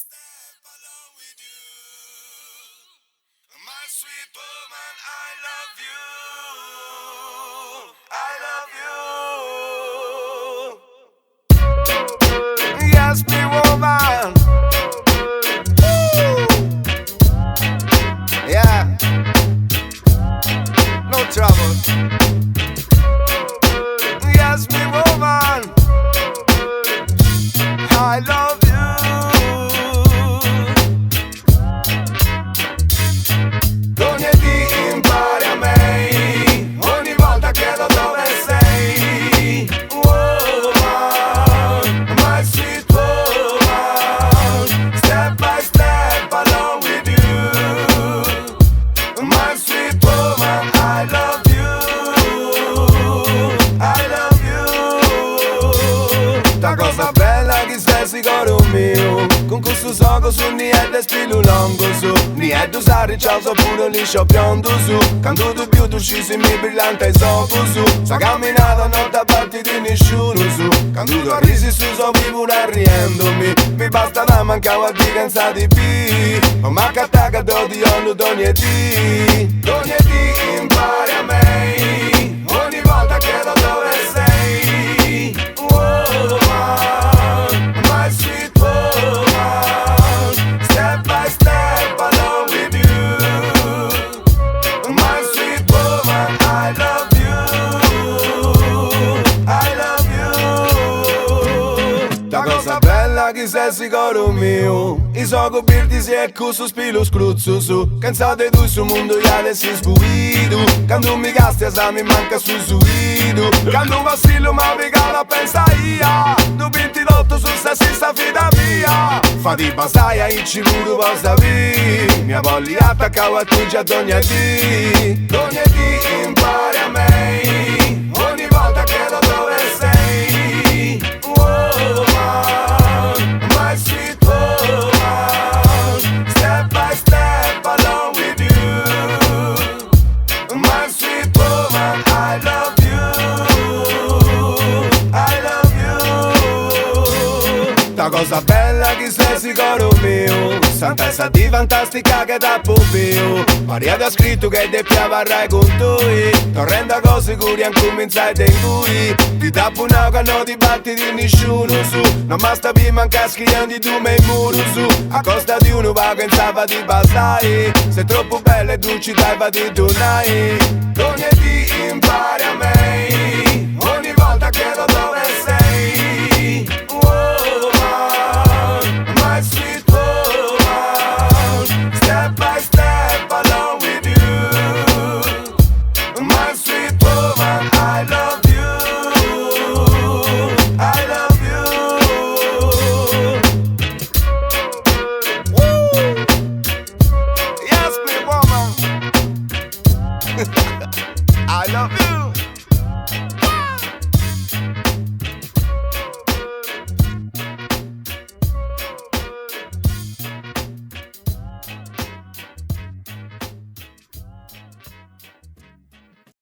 step along with you. My sweet woman, I love you. I love you. Yes, me woman. Yeah. No trouble. Yes, me woman. I love you. Lunedì impari a me, ogni volta chiedo dove sei. Woman, my sweet woman, step by step along with you. My sweet woman, I love you. I love you. Ta cosa bella che sei sicuro mio, con questo soco su niente spillo lungo su. Niente usare ciao so pure liscio pronto su. Quando tu più tu scisi mi brillante e soco su. Sa camminato non da parte di nessuno su. Quando tu risi su so vivo riendomi. Mi basta da mancava di cansa di più. Ma manca attacca di ogni lunedì. Lunedì impari a me, ogni volta chiedo dove sei. Woman, my sweet woman, step by step along with you. My sweet woman, I love you. I love you. La cosa bella che sei sicuro mio, i so copirti si è con spilo scruzzo su. Cansate tu su mondo iale si sbuido. Quando mi casti a mi manca su suido. Quando vacillo ma mi cala pensa ia. Tu pinti l'otto su stessi sta vita mia. Fatti basaia in civuro posta vi. Mia voglia attaccavo a tu già lunedì. Lunedì impari a me, ogni volta chiedo dove sei. Woman, my sweet woman, step by step along with you. My sweet woman, I love you. I love you. La cosa bella che sei sicuro mio, sant'essa di fantastica che da pupio. Maria ha scritto che te piavarrai con toi. Non renda cose curi anche cominciai in cui. Ti tappo una che non ti batti di nessuno su. Non basta più manca scrivendo tu me in muro su. A costa di uno va pensava di passare. Sei troppo bella e tu ci dai va di tornare. Lunedì impari a me,